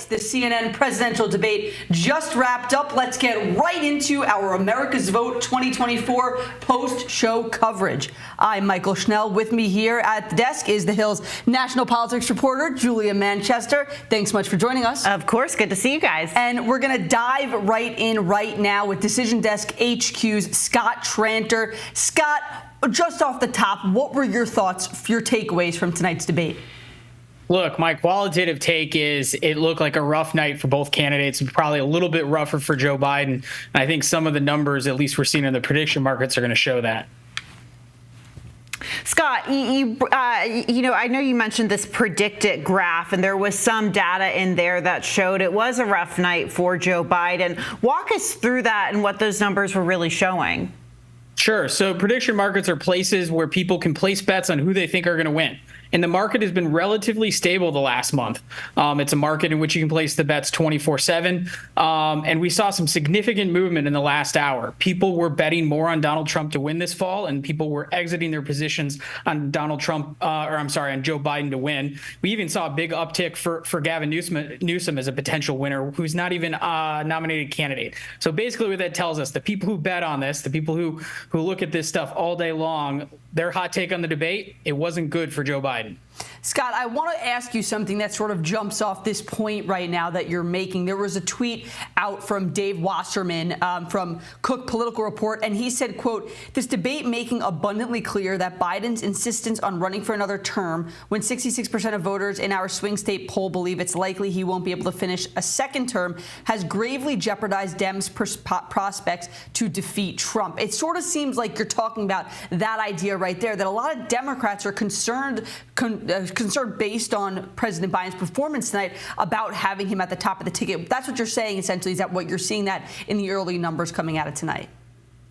the CNN presidential debate just wrapped up. Let's get right into our America's Vote 2024 post-show coverage. I'm Mychael Schnell. With me here at the desk is The Hill's national politics reporter, Julia Manchester. Thanks so much for joining us. Of course. Good to see you guys. And we're going to dive right in right now with Decision Desk HQ's Scott Tranter. Scott, just off the top, what were your thoughts, your takeaways from tonight's debate? Look, my qualitative take is it looked like a rough night for both candidates, probably a little bit rougher for Joe Biden. And I think some of the numbers, at least we're seeing in the prediction markets, are going to show that. Scott, I know you mentioned this predicted graph, and there was some data in there that showed it was a rough night for Joe Biden. Walk us through that and what those numbers were really showing. Sure. So prediction markets are places where people can place bets on who they think are going to win. And the market has been relatively stable the last month. It's a market in which you can place the bets 24/7. And we saw some significant movement in the last hour. People were betting more on Donald Trump to win this fall, and people were exiting their positions on on Joe Biden to win. We even saw a big uptick for Gavin Newsom as a potential winner, who's not even a nominated candidate. So basically what that tells us, the people who bet on this, the people who look at this stuff all day long, their hot take on the debate, it wasn't good for Joe Biden. Scott, I want to ask you something that sort of jumps off this point right now that you're making. There was a tweet out from Dave Wasserman from Cook Political Report, and he said, quote, "This debate making abundantly clear that Biden's insistence on running for another term, when 66% of voters in our swing state poll believe it's likely he won't be able to finish a second term, has gravely jeopardized Dems' prospects to defeat Trump." It sort of seems like you're talking about that idea right there, that a lot of Democrats are concerned based on President Biden's performance tonight about having him at the top of the ticket. That's what you're saying, essentially, is that what you're seeing that in the early numbers coming out of tonight?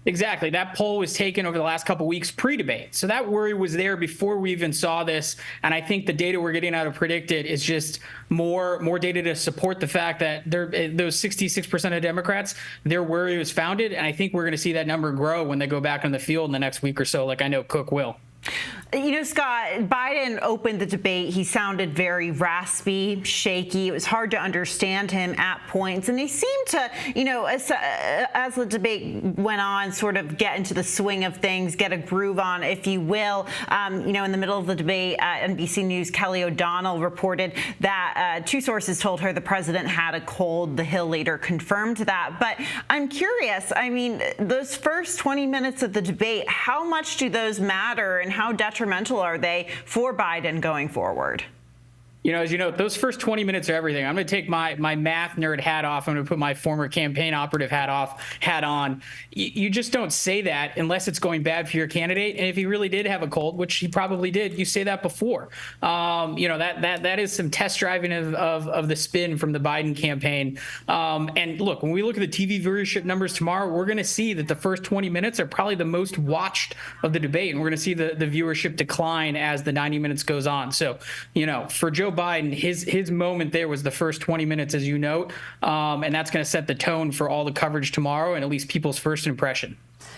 Exactly. That poll was taken over the last couple of weeks pre-debate. So that worry was there before we even saw this. And I think the data we're getting out of Predicted is just more data to support the fact that those 66% of Democrats, their worry was founded. And I think we're going to see that number grow when they go back on the field in the next week or so, like I know Cook will. You know, Scott, Biden opened the debate. He sounded very raspy, shaky. It was hard to understand him at points. And he seemed to, as the debate went on, sort of get into the swing of things, get a groove on, if you will. In the middle of the debate, NBC News' Kelly O'Donnell reported that two sources told her the president had a cold. The Hill later confirmed that. But I'm curious, those first 20 minutes of the debate, how much do those matter, and how detrimental are they for Biden going forward? As you know, those first 20 minutes are everything. I'm going to take my math nerd hat off. I'm going to put my former campaign operative hat on. You just don't say that unless it's going bad for your candidate. And if he really did have a cold, which he probably did, you say that before. That is some test driving of the spin from the Biden campaign. And look, when we look at the TV viewership numbers tomorrow, we're going to see that the first 20 minutes are probably the most watched of the debate. And we're going to see the viewership decline as the 90 minutes goes on. So, for Joe Biden, his moment there was the first 20 minutes, as you note, and that's going to set the tone for all the coverage tomorrow and at least people's first impression.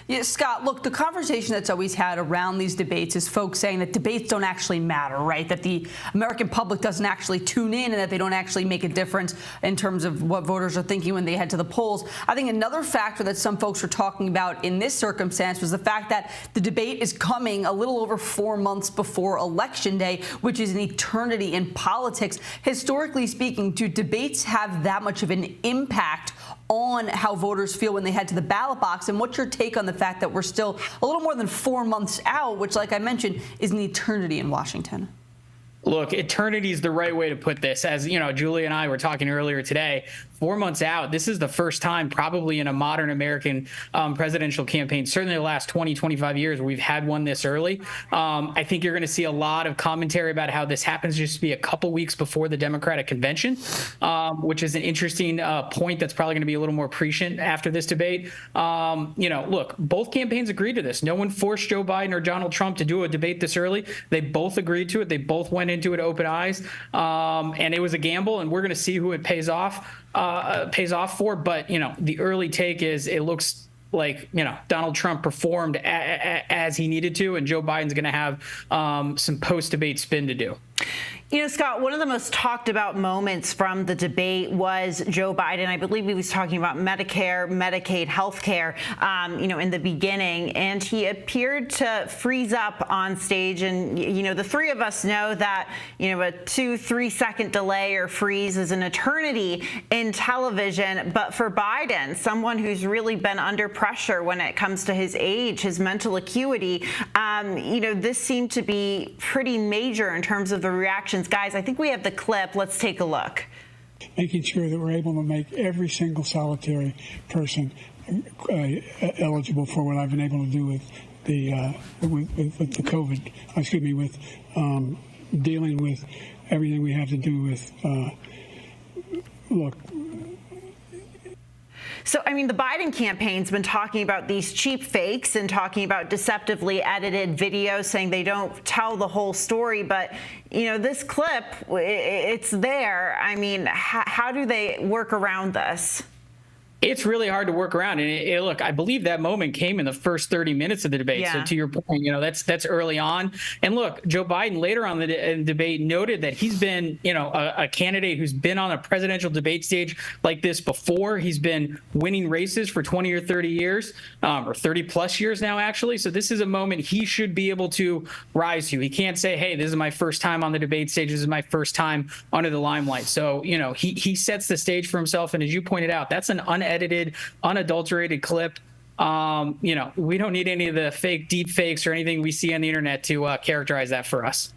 Yeah, Scott, look, the conversation that's always had around these debates is folks saying that debates don't actually matter, right? That the American public doesn't actually tune in and that they don't actually make a difference in terms of what voters are thinking when they head to the polls. I think another factor that some folks were talking about in this circumstance was the fact that the debate is coming a little over 4 months before Election Day, which is an eternity in politics. Historically speaking, do debates have that much of an impact on how voters feel when they head to the ballot box? And what's your take on the fact that we're still a little more than 4 months out, which, like I mentioned, is an eternity in Washington? Look, eternity is the right way to put this. As Julie and I were talking earlier today, 4 months out, this is the first time probably in a modern American presidential campaign, certainly the last 20, 25 years, where we've had one this early. I think you're going to see a lot of commentary about how this happens just to be a couple weeks before the Democratic convention, which is an interesting point that's probably going to be a little more prescient after this debate. Look, both campaigns agreed to this. No one forced Joe Biden or Donald Trump to do a debate this early. They both agreed to it. They both went into it open eyes, and it was a gamble, and we're going to see who it pays off for. But the early take is it looks like Donald Trump performed as he needed to, and Joe Biden's going to have some post-debate spin to do. You know, Scott, one of the most talked about moments from the debate was Joe Biden. I believe he was talking about Medicare, Medicaid, healthcare, in the beginning, and he appeared to freeze up on stage. And, the three of us know that, a 2-3 second delay or freeze is an eternity in television. But for Biden, someone who's really been under pressure when it comes to his age, his mental acuity, this seemed to be pretty major in terms of the reaction. Guys, I think we have the clip. Let's take a look. Making sure that we're able to make every single solitary person eligible for what I've been able to do with the with the COVID. With dealing with everything we have to do with. Look. So, the Biden campaign's been talking about these cheap fakes and talking about deceptively edited videos, saying they don't tell the whole story. But, this clip, it's there. How do they work around this? It's really hard to work around. And look, I believe that moment came in the first 30 minutes of the debate. Yeah. So to your point, that's early on. And look, Joe Biden later on the debate noted that he's been, a candidate who's been on a presidential debate stage like this before. He's been winning races for 20 or 30 years, or 30 plus years now, actually. So this is a moment he should be able to rise to. He can't say, hey, this is my first time on the debate stage. This is my first time under the limelight. So, he sets the stage for himself. And as you pointed out, that's an unedited, unadulterated clip. We don't need any of the fake deep fakes or anything we see on the internet to characterize that for us.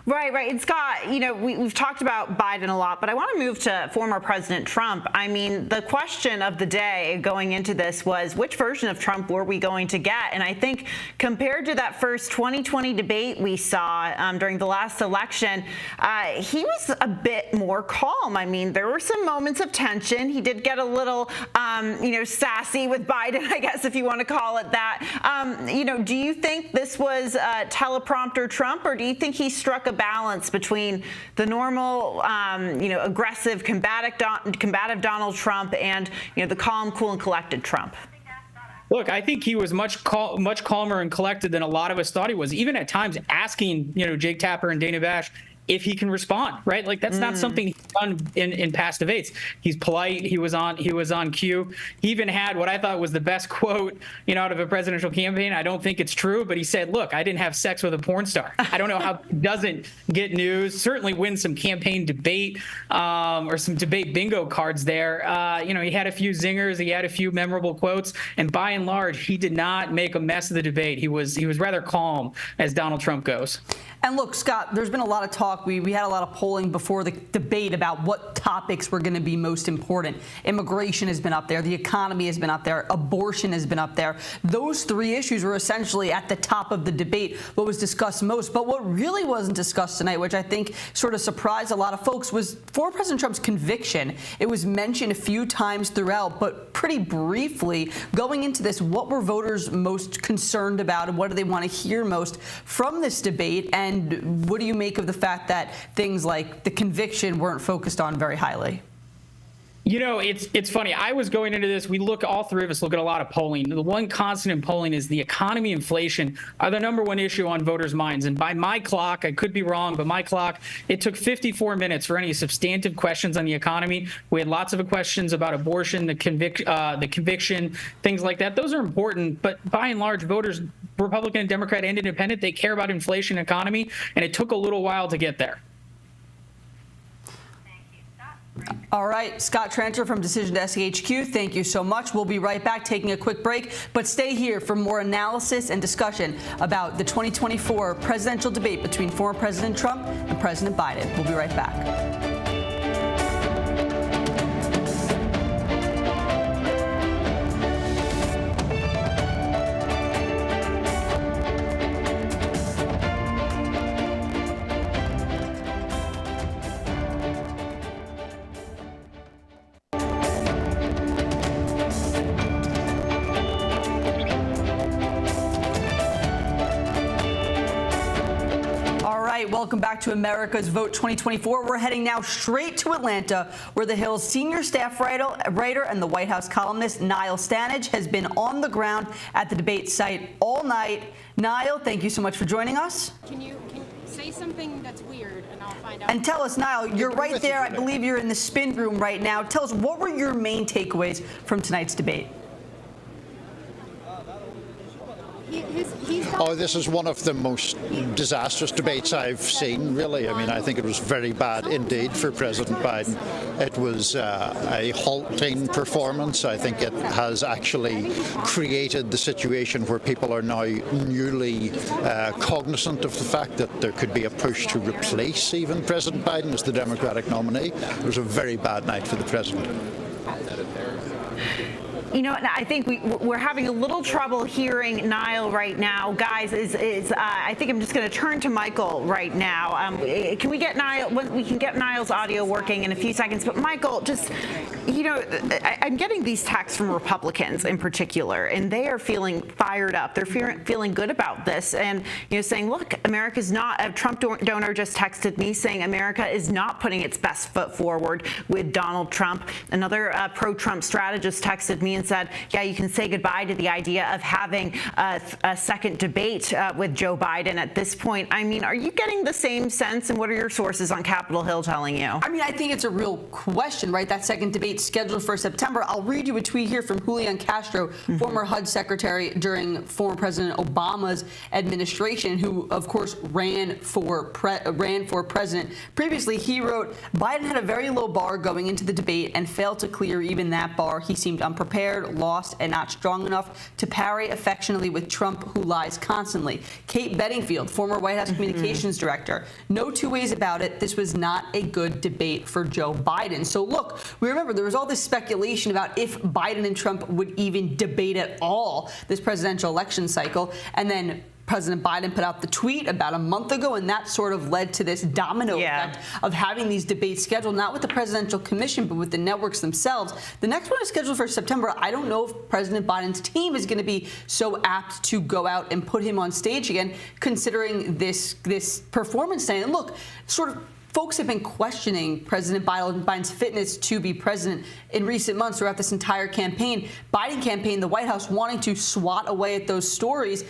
Right. And Scott, we've talked about Biden a lot, but I want to move to former President Trump. The question of the day going into this was, which version of Trump were we going to get? And I think compared to that first 2020 debate we saw during the last election, he was a bit more calm. There were some moments of tension. He did get a little, sassy with Biden, I guess, if you want to call it that. Do you think this was teleprompter Trump, or do you think he struck a balance between the normal, aggressive, combative Donald Trump and, the calm, cool, and collected Trump? Look, I think he was much calmer and collected than a lot of us thought he was, even at times asking, Jake Tapper and Dana Bash if he can respond, right? Like, that's not something he's done in past debates. He's polite. He was on cue. He even had what I thought was the best quote, out of a presidential campaign. I don't think it's true, but he said, look, I didn't have sex with a porn star. I don't know how he doesn't get news, certainly win some campaign debate or some debate bingo cards there. He had a few zingers. He had a few memorable quotes. And by and large, he did not make a mess of the debate. He was rather calm as Donald Trump goes. And look, Scott, there's been a lot of talk. We had a lot of polling before the debate about what topics were going to be most important. Immigration has been up there. The economy has been up there. Abortion has been up there. Those three issues were essentially at the top of the debate, what was discussed most. But what really wasn't discussed tonight, which I think sort of surprised a lot of folks, was former President Trump's conviction. It was mentioned a few times throughout, but pretty briefly. Going into this, what were voters most concerned about, and what do they want to hear most from this debate? And what do you make of the fact that things like the conviction weren't focused on very highly? It's funny. I was going into this. All three of us look at a lot of polling. The one constant in polling is the economy, inflation are the number one issue on voters' minds. And by my clock, I could be wrong, but my clock, it took 54 minutes for any substantive questions on the economy. We had lots of questions about abortion, the conviction, things like that. Those are important, but by and large, voters, Republican, Democrat, and Independent, they care about inflation, economy, and it took a little while to get there. All right, Scott Tranter from Decision Desk HQ, thank you so much. We'll be right back, taking a quick break, but stay here for more analysis and discussion about the 2024 presidential debate between former President Trump and President Biden. We'll be right back. Welcome back to America's Vote 2024. We're heading now straight to Atlanta, where The Hill's senior staff writer and the White House columnist Niall Stanage has been on the ground at the debate site all night. Niall, thank you so much for joining us. say something that's weird, and I'll find out. And tell us, Niall, you're right there. I believe you're in the spin room right now. Tell us, what were your main takeaways from tonight's debate? Oh, this is one of the most disastrous debates I've seen, really. I mean, I think it was very bad indeed for President Biden. It was a halting performance. I think it has actually created the situation where people are now newly cognizant of the fact that there could be a push to replace even President Biden as the Democratic nominee. It was a very bad night for the president. You know, I think we're having a little trouble hearing Niall right now, guys. I think I'm just going to turn to Mychael right now. Can we get Niall? We can get Niall's audio working in a few seconds. But Mychael, just I'm getting these texts from Republicans in particular, and they are feeling fired up. They're feeling good about this, and saying, look, America's not. A Trump donor just texted me saying America is not putting its best foot forward with Donald Trump. Another pro-Trump strategist texted me and said, yeah, you can say goodbye to the idea of having a second debate with Joe Biden at this point. I mean, are you getting the same sense, and what are your sources on Capitol Hill telling you? I mean, I think it's a real question, right? That second debate scheduled for September. I'll read you a tweet here from Julian Castro, former HUD secretary during former President Obama's administration, who, of course, ran for president. Previously, he wrote, Biden had a very low bar going into the debate and failed to clear even that bar. He seemed unprepared, lost, and not strong enough to parry affectionately with Trump, who lies constantly. Kate Bedingfield, former White House communications director. No two ways about it. This was not a good debate for Joe Biden. So look, we remember there was all this speculation about if Biden and Trump would even debate at all this presidential election cycle. And then President Biden put out the tweet about a month ago, and that sort of led to this domino effect of having these debates scheduled, not with the Presidential Commission, but with the networks themselves. The next one is scheduled for September. I don't know if President Biden's team is going to be so apt to go out and put him on stage again, considering this performance tonight. And look, sort of folks have been questioning President Biden's fitness to be president in recent months throughout this entire campaign. Biden campaign, the White House wanting to swat away at those stories.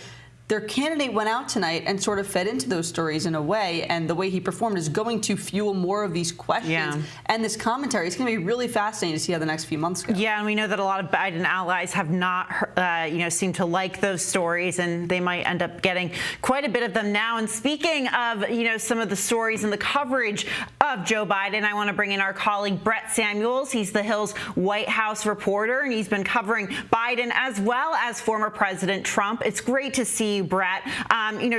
Their candidate went out tonight and sort of fed into those stories in a way, and the way he performed is going to fuel more of these questions and this commentary. It's going to be really fascinating to see how the next few months go. Yeah, and we know that a lot of Biden allies have not, seemed to like those stories, and they might end up getting quite a bit of them now. And speaking of, some of the stories and the coverage of Joe Biden, I want to bring in our colleague Brett Samuels. He's the Hill's White House reporter, and he's been covering Biden as well as former President Trump. It's great to see you, Brett.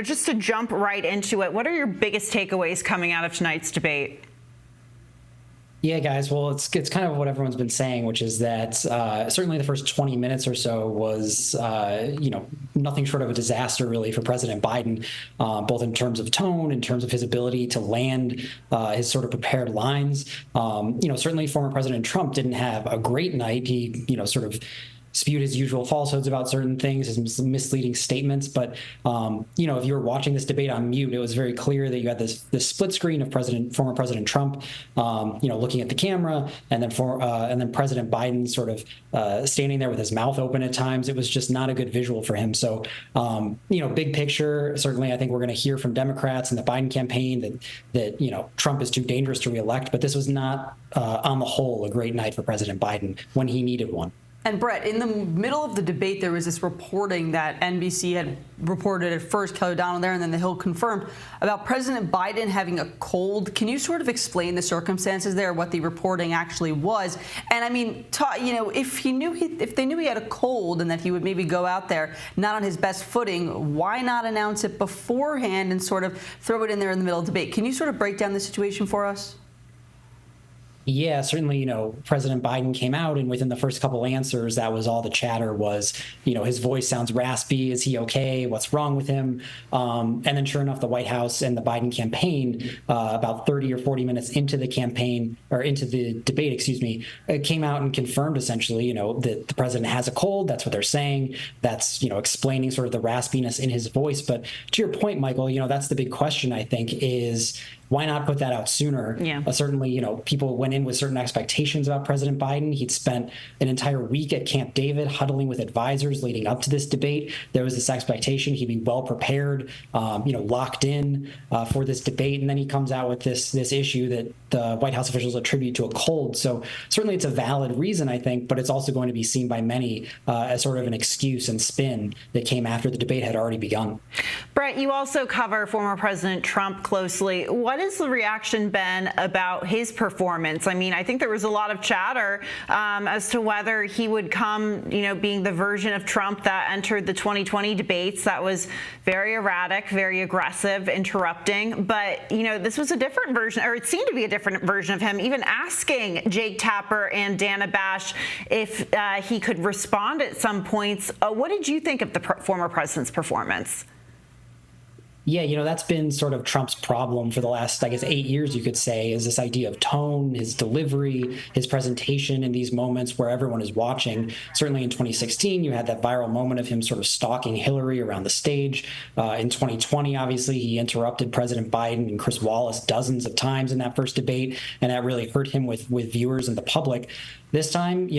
Just to jump right into it, what are your biggest takeaways coming out of tonight's debate? Yeah, guys. Well, it's kind of what everyone's been saying, which is that certainly the first 20 minutes or so was, nothing short of a disaster, really, for President Biden, both in terms of tone, in terms of his ability to land his sort of prepared lines. Certainly former President Trump didn't have a great night. He, sort of spewed his usual falsehoods about certain things, his misleading statements. But, if you were watching this debate on mute, it was very clear that you had this split screen of former President Trump, looking at the camera, and then President Biden sort of standing there with his mouth open at times. It was just not a good visual for him. So, big picture, certainly I think we're going to hear from Democrats in the Biden campaign that Trump is too dangerous to reelect. But this was not, on the whole, a great night for President Biden when he needed one. And Brett, in the middle of the debate, there was this reporting that NBC had reported at first, Kelly O'Donnell there, and then the Hill confirmed, about President Biden having a cold. Can you sort of explain the circumstances there, what the reporting actually was? And I mean, if they knew he had a cold and that he would maybe go out there not on his best footing, why not announce it beforehand and sort of throw it in there in the middle of the debate? Can you sort of break down the situation for us? Yeah, certainly, President Biden came out, and within the first couple answers, that was all the chatter was, his voice sounds raspy. Is he okay? What's wrong with him? And then sure enough, the White House and the Biden campaign, about 30 or 40 minutes into the campaign, or into the debate, came out and confirmed essentially, that the president has a cold. That's what they're saying. That's, explaining sort of the raspiness in his voice. But to your point, Michael, that's the big question, I think, is, why not put that out sooner? Yeah. Certainly, people went in with certain expectations about President Biden. He'd spent an entire week at Camp David huddling with advisors leading up to this debate. There was this expectation he'd be well prepared, locked in for this debate. And then he comes out with this issue that the White House officials attribute to a cold. So certainly it's a valid reason, I think, but it's also going to be seen by many as sort of an excuse and spin that came after the debate had already begun. Brett, you also cover former President Trump closely. What has the reaction been about his performance? I mean, I think there was a lot of chatter as to whether he would come, being the version of Trump that entered the 2020 debates that was very erratic, very aggressive, interrupting. But, this was a different version, or it seemed to be a different version of him, even asking Jake Tapper and Dana Bash if he could respond at some points. What did you think of the former president's performance? Yeah, that's been sort of Trump's problem for the last, 8 years, you could say, is this idea of tone, his delivery, his presentation in these moments where everyone is watching. Certainly in 2016, you had that viral moment of him sort of stalking Hillary around the stage. In 2020, obviously, he interrupted President Biden and Chris Wallace dozens of times in that first debate, and that really hurt him with viewers and the public. This time,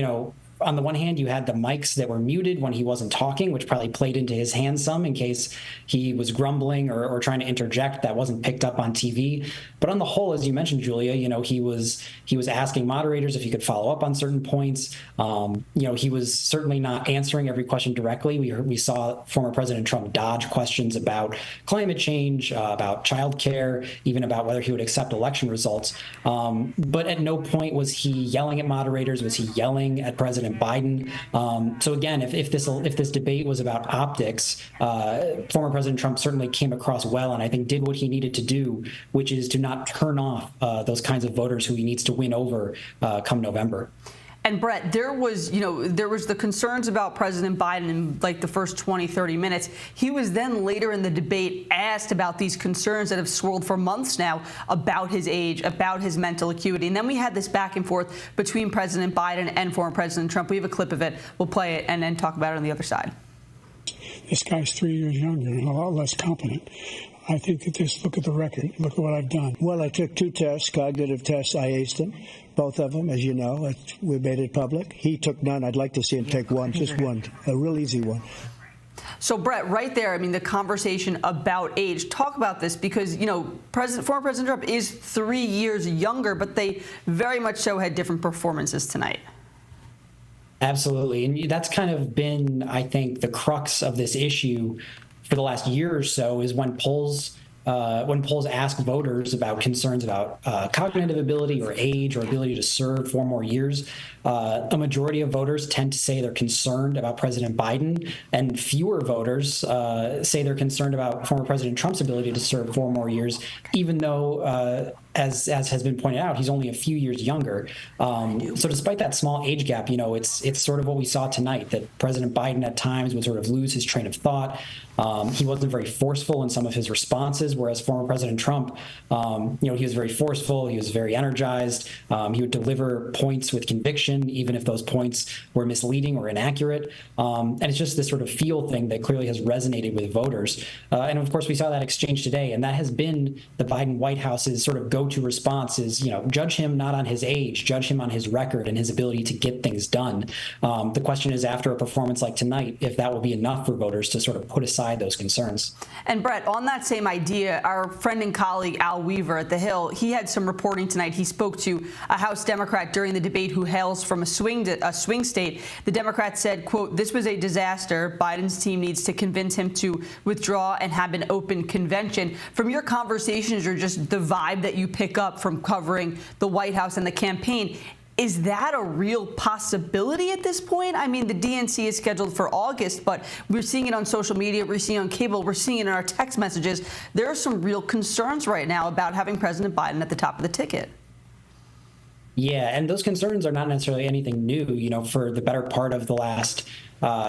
on the one hand, you had the mics that were muted when he wasn't talking, which probably played into his hands some in case he was grumbling or trying to interject. That wasn't picked up on TV. But on the whole, as you mentioned, Julia, he was asking moderators if he could follow up on certain points. He was certainly not answering every question directly. We saw former President Trump dodge questions about climate change, about childcare, even about whether he would accept election results. But at no point was he yelling at moderators. Was he yelling at President Biden? So again, if this debate was about optics, former President Trump certainly came across well, and I think did what he needed to do, which is to not turn off those kinds of voters who he needs to win over come November. And Brett, there was the concerns about President Biden in the first 20, 30 minutes. He was then later in the debate asked about these concerns that have swirled for months now about his age, about his mental acuity. And then we had this back and forth between President Biden and former President Trump. We have a clip of it. We'll play it and then talk about it on the other side. This guy's 3 years younger and a lot less competent. I think that look at the record. Look at what I've done. Well, I took 2 tests, cognitive tests. I aced them, both of them, as you know. We made it public. He took none. I'd like to see him take one, just one, a real easy one. So, Brett, right there, the conversation about age, talk about this because, former President Trump is 3 years younger, but they very much so had different performances tonight. Absolutely. And that's kind of been, I think, the crux of this issue for the last year or so is when polls ask voters about concerns about cognitive ability or age or ability to serve 4 more years, a majority of voters tend to say they're concerned about President Biden, and fewer voters say they're concerned about former President Trump's ability to serve 4 more years, even though, as has been pointed out, he's only a few years younger. So despite that small age gap, it's sort of what we saw tonight, that President Biden at times would sort of lose his train of thought. He wasn't very forceful in some of his responses, whereas former President Trump, he was very forceful. He was very energized. He would deliver points with conviction, even if those points were misleading or inaccurate. And it's just this sort of feel thing that clearly has resonated with voters. And of course, we saw that exchange today, and that has been the Biden White House's sort of go-to response is, judge him not on his age, judge him on his record and his ability to get things done. The question is, after a performance like tonight, if that will be enough for voters to sort of put aside those concerns. And Brett, on that same idea, our friend and colleague Al Weaver at The Hill, he had some reporting tonight. He spoke to a House Democrat during the debate who hails from a swing state. The Democrat said, quote, "This was a disaster. Biden's team needs to convince him to withdraw and have an open convention." From your conversations or just the vibe that you pick up from covering the White House and the campaign, is that a real possibility at this point? The DNC is scheduled for August, but we're seeing it on social media, we're seeing it on cable, we're seeing it in our text messages. There are some real concerns right now about having President Biden at the top of the ticket. Yeah, and those concerns are not necessarily anything new. For the better part of the last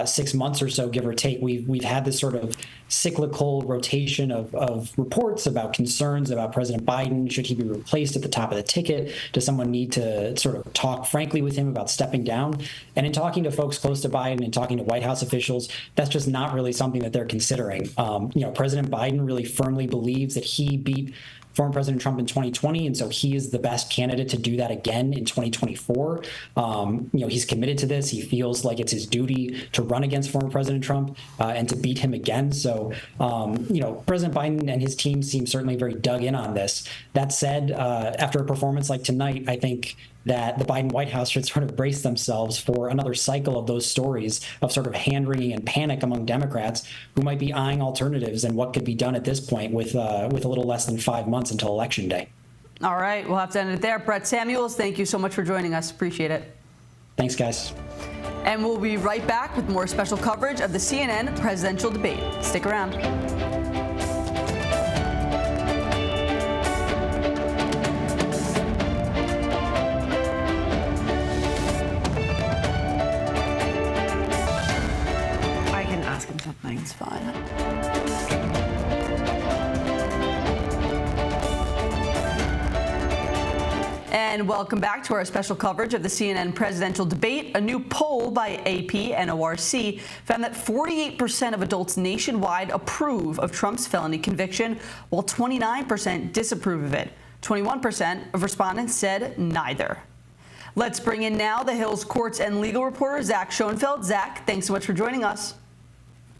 6 months or so, give or take, we've had this sort of cyclical rotation of reports about concerns about President Biden. Should he be replaced at the top of the ticket? Does someone need to sort of talk frankly with him about stepping down? And in talking to folks close to Biden and talking to White House officials, that's just not really something that they're considering. President Biden really firmly believes that he beat former President Trump in 2020, and so he is the best candidate to do that again in 2024. He's committed to this. He feels like it's his duty to run against former President Trump and to beat him again. So, President Biden and his team seem certainly very dug in on this. That said, after a performance like tonight, I think that the Biden White House should sort of brace themselves for another cycle of those stories of sort of hand-wringing and panic among Democrats who might be eyeing alternatives and what could be done at this point with a little less than 5 months until Election Day. All right, we'll have to end it there. Brett Samuels, thank you so much for joining us. Appreciate it. Thanks, guys. And we'll be right back with more special coverage of the CNN presidential debate. Stick around. It's fine. And welcome back to our special coverage of the CNN presidential debate. A new poll by AP and ORC found that 48% of adults nationwide approve of Trump's felony conviction, while 29% disapprove of it. 21% of respondents said neither. Let's bring in now the Hill's courts and legal reporter, Zach Schoenfeld. Zach, thanks so much for joining us.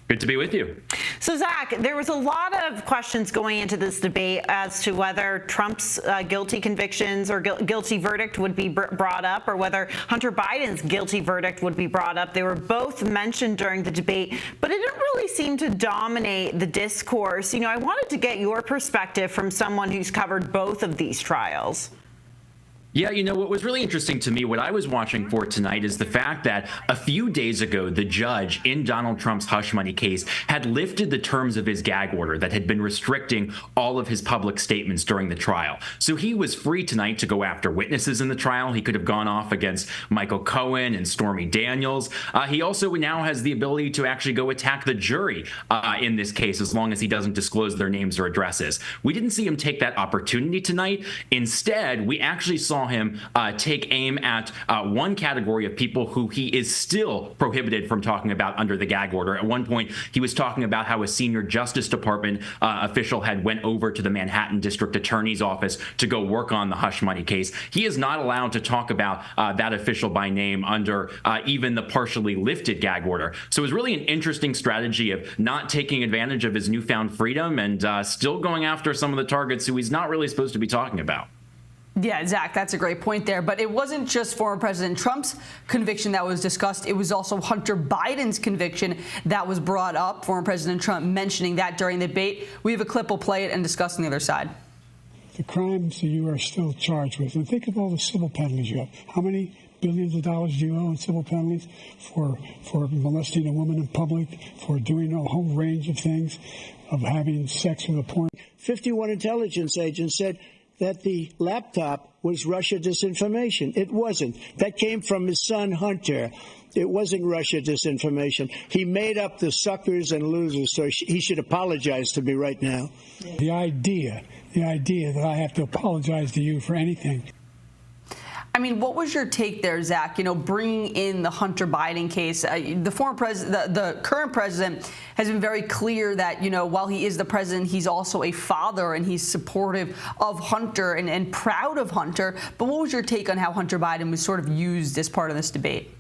Good to be with you. So, Zach, there was a lot of questions going into this debate as to whether Trump's guilty convictions or guilty verdict would be brought up, or whether Hunter Biden's guilty verdict would be brought up. They were both mentioned during the debate, but it didn't really seem to dominate the discourse. I wanted to get your perspective from someone who's covered both of these trials. Yeah, what was really interesting to me, what I was watching for tonight, is the fact that a few days ago, the judge in Donald Trump's hush money case had lifted the terms of his gag order that had been restricting all of his public statements during the trial. So he was free tonight to go after witnesses in the trial. He could have gone off against Michael Cohen and Stormy Daniels. He also now has the ability to actually go attack the jury in this case, as long as he doesn't disclose their names or addresses. We didn't see him take that opportunity tonight. Instead, we actually saw him take aim at one category of people who he is still prohibited from talking about under the gag order. At one point, he was talking about how a senior Justice Department official had went over to the Manhattan District Attorney's office to go work on the hush money case. He is not allowed to talk about that official by name under even the partially lifted gag order. So it was really an interesting strategy of not taking advantage of his newfound freedom and still going after some of the targets who he's not really supposed to be talking about. Yeah, Zach, that's a great point there. But it wasn't just former President Trump's conviction that was discussed. It was also Hunter Biden's conviction that was brought up. Former President Trump mentioning that during the debate. We have a clip. We'll play it and discuss on the other side. The crimes that you are still charged with, and think of all the civil penalties you have. How many billions of dollars do you owe in civil penalties for molesting a woman in public, for doing a whole range of things, of having sex with a porn? 51 intelligence agents said that the laptop was Russia disinformation. It wasn't. That came from his son, Hunter. It wasn't Russia disinformation. He made up the suckers and losers, so he should apologize to me right now. The idea that I have to apologize to you for anything. I mean, what was your take there, Zach? Bringing in the Hunter Biden case, the former president, the current president has been very clear that, while he is the president, he's also a father and he's supportive of Hunter and proud of Hunter. But what was your take on how Hunter Biden was sort of used as part of this debate?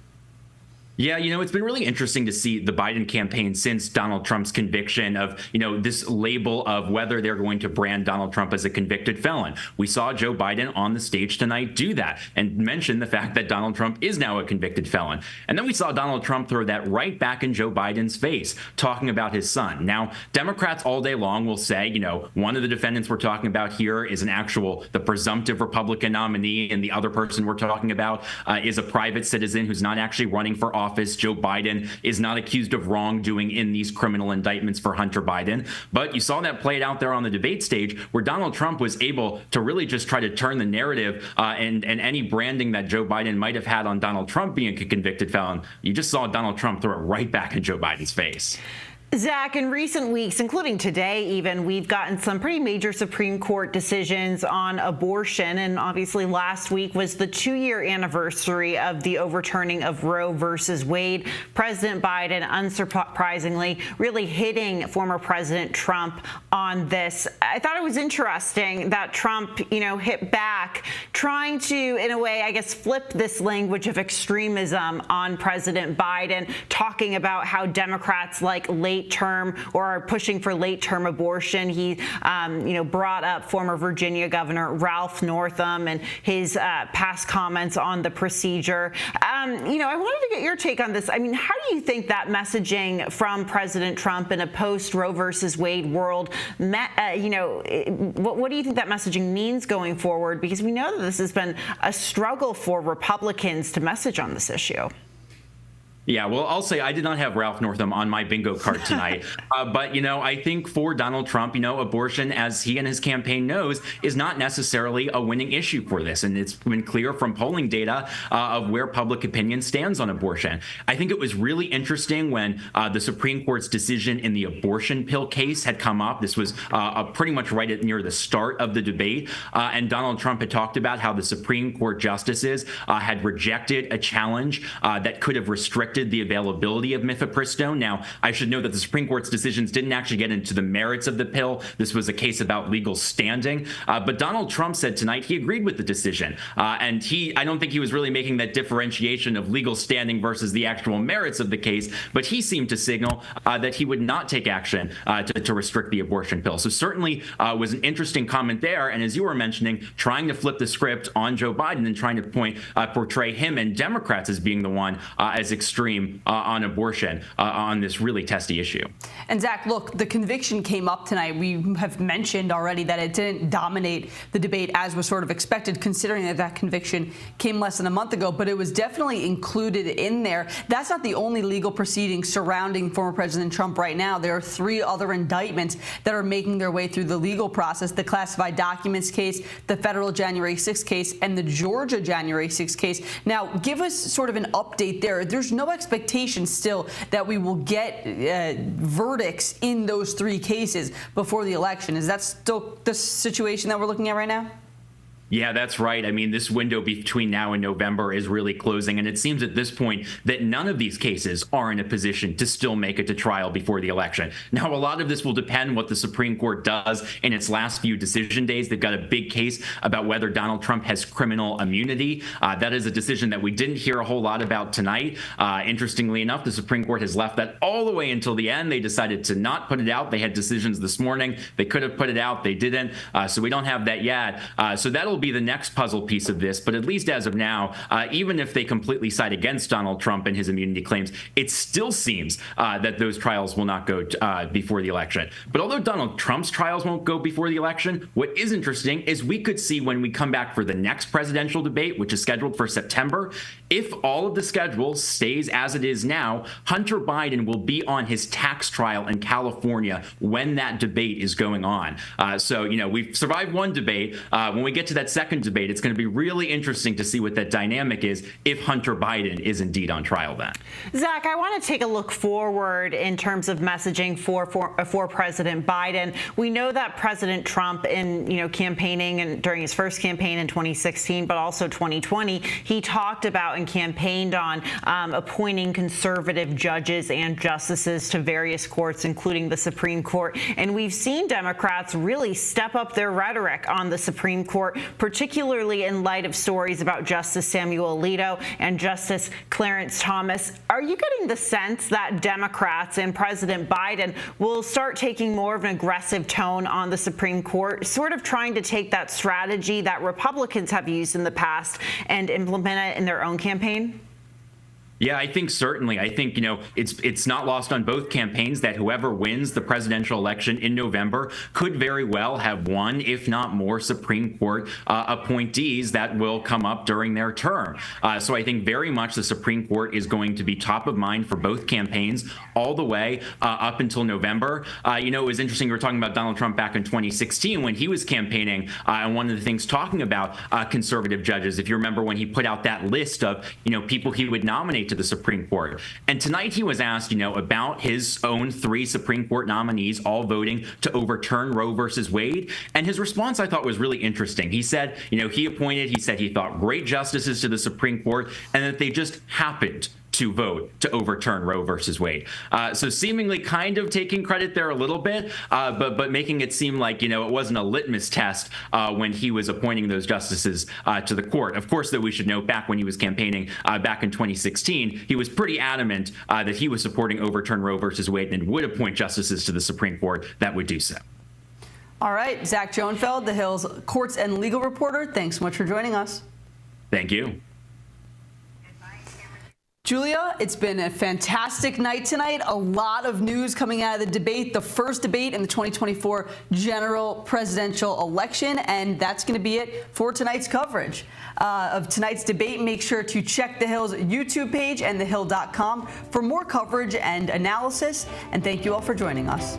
Yeah, it's been really interesting to see the Biden campaign since Donald Trump's conviction of, this label of whether they're going to brand Donald Trump as a convicted felon. We saw Joe Biden on the stage tonight do that and mention the fact that Donald Trump is now a convicted felon. And then we saw Donald Trump throw that right back in Joe Biden's face, talking about his son. Now, Democrats all day long will say, one of the defendants we're talking about here is the presumptive Republican nominee, and the other person we're talking about is a private citizen who's not actually running for office. office. Joe Biden is not accused of wrongdoing in these criminal indictments for Hunter Biden. But you saw that played out there on the debate stage, where Donald Trump was able to really just try to turn the narrative and any branding that Joe Biden might have had on Donald Trump being a convicted felon. You just saw Donald Trump throw it right back in Joe Biden's face. Zach, in recent weeks, including today even, we've gotten some pretty major Supreme Court decisions on abortion. And obviously last week was the 2-year anniversary of the overturning of Roe versus Wade. President Biden, unsurprisingly, really hitting former President Trump on this. I thought it was interesting that Trump, hit back, trying to, in a way, I guess, flip this language of extremism on President Biden, talking about how Democrats like late term or are pushing for late term abortion. He, brought up former Virginia Governor Ralph Northam and his past comments on the procedure. I wanted to get your take on this. I mean, how do you think that messaging from President Trump in a post Roe versus Wade world, what do you think that messaging means going forward? Because we know that this has been a struggle for Republicans to message on this issue. Yeah, well, I'll say I did not have Ralph Northam on my bingo card tonight. But, I think for Donald Trump, abortion, as he and his campaign knows, is not necessarily a winning issue for this. And it's been clear from polling data of where public opinion stands on abortion. I think it was really interesting when the Supreme Court's decision in the abortion pill case had come up. This was pretty much right near the start of the debate. And Donald Trump had talked about how the Supreme Court justices had rejected a challenge that could have restricted the availability of mifepristone. Now, I should note that the Supreme Court's decisions didn't actually get into the merits of the pill. This was a case about legal standing. But Donald Trump said tonight he agreed with the decision. And I don't think he was really making that differentiation of legal standing versus the actual merits of the case. But he seemed to signal that he would not take action to restrict the abortion pill. So certainly was an interesting comment there. And as you were mentioning, trying to flip the script on Joe Biden and trying to portray him and Democrats as being the one as extreme on abortion on this really testy issue. And Zach, look, the conviction came up tonight. We have mentioned already that it didn't dominate the debate as was sort of expected, considering that conviction came less than a month ago, but it was definitely included in there. That's not the only legal proceedings surrounding former President Trump right now. There are 3 other indictments that are making their way through the legal process: the classified documents case, the federal January 6th case, and the Georgia January 6th case. Now, give us sort of an update there. There's no expectation still that we will get verdicts in those 3 cases before the election. Is that still the situation that we're looking at right now? Yeah, that's right. I mean, this window between now and November is really closing, and it seems at this point that none of these cases are in a position to still make it to trial before the election. Now, a lot of this will depend what the Supreme Court does in its last few decision days. They've got a big case about whether Donald Trump has criminal immunity. That is a decision that we didn't hear a whole lot about tonight. Interestingly enough, the Supreme Court has left that all the way until the end. They decided to not put it out. They had decisions this morning. They could have put it out. They didn't. So we don't have that yet. So that'll be the next puzzle piece of this. But at least as of now, even if they completely side against Donald Trump and his immunity claims, it still seems that those trials will not go before the election. But although Donald Trump's trials won't go before the election, what is interesting is we could see when we come back for the next presidential debate, which is scheduled for September, if all of the schedule stays as it is now, Hunter Biden will be on his tax trial in California when that debate is going on. So, we've survived one debate. When we get to that second debate, it's going to be really interesting to see what that dynamic is if Hunter Biden is indeed on trial then. Zach, I want to take a look forward in terms of messaging for President Biden. We know that President Trump in campaigning and during his first campaign in 2016, but also 2020, he talked about and campaigned on appointing conservative judges and justices to various courts, including the Supreme Court. And we've seen Democrats really step up their rhetoric on the Supreme Court, particularly in light of stories about Justice Samuel Alito and Justice Clarence Thomas. Are you getting the sense that Democrats and President Biden will start taking more of an aggressive tone on the Supreme Court, sort of trying to take that strategy that Republicans have used in the past and implement it in their own campaign? Yeah, I think certainly. I think, it's not lost on both campaigns that whoever wins the presidential election in November could very well have one, if not more, Supreme Court appointees that will come up during their term. So I think very much the Supreme Court is going to be top of mind for both campaigns all the way up until November. It was interesting. We were talking about Donald Trump back in 2016 when he was campaigning, and one of the things talking about conservative judges, if you remember when he put out that list of, people he would nominate to the Supreme Court. And tonight he was asked, about his own 3 Supreme Court nominees all voting to overturn Roe versus Wade. And his response, I thought, was really interesting. He said, he said he thought great justices to the Supreme Court and that they just happened to vote to overturn Roe versus Wade. So seemingly kind of taking credit there a little bit, but making it seem like, it wasn't a litmus test when he was appointing those justices to the court. Of course, though, we should note back when he was campaigning back in 2016, he was pretty adamant that he was supporting overturn Roe versus Wade and would appoint justices to the Supreme Court that would do so. All right, Zach Joenfeld, The Hill's courts and legal reporter, thanks so much for joining us. Thank you. Julia, it's been a fantastic night tonight. A lot of news coming out of the debate, the first debate in the 2024 general presidential election. And that's going to be it for tonight's coverage of tonight's debate. Make sure to check The Hill's YouTube page and thehill.com for more coverage and analysis. And thank you all for joining us.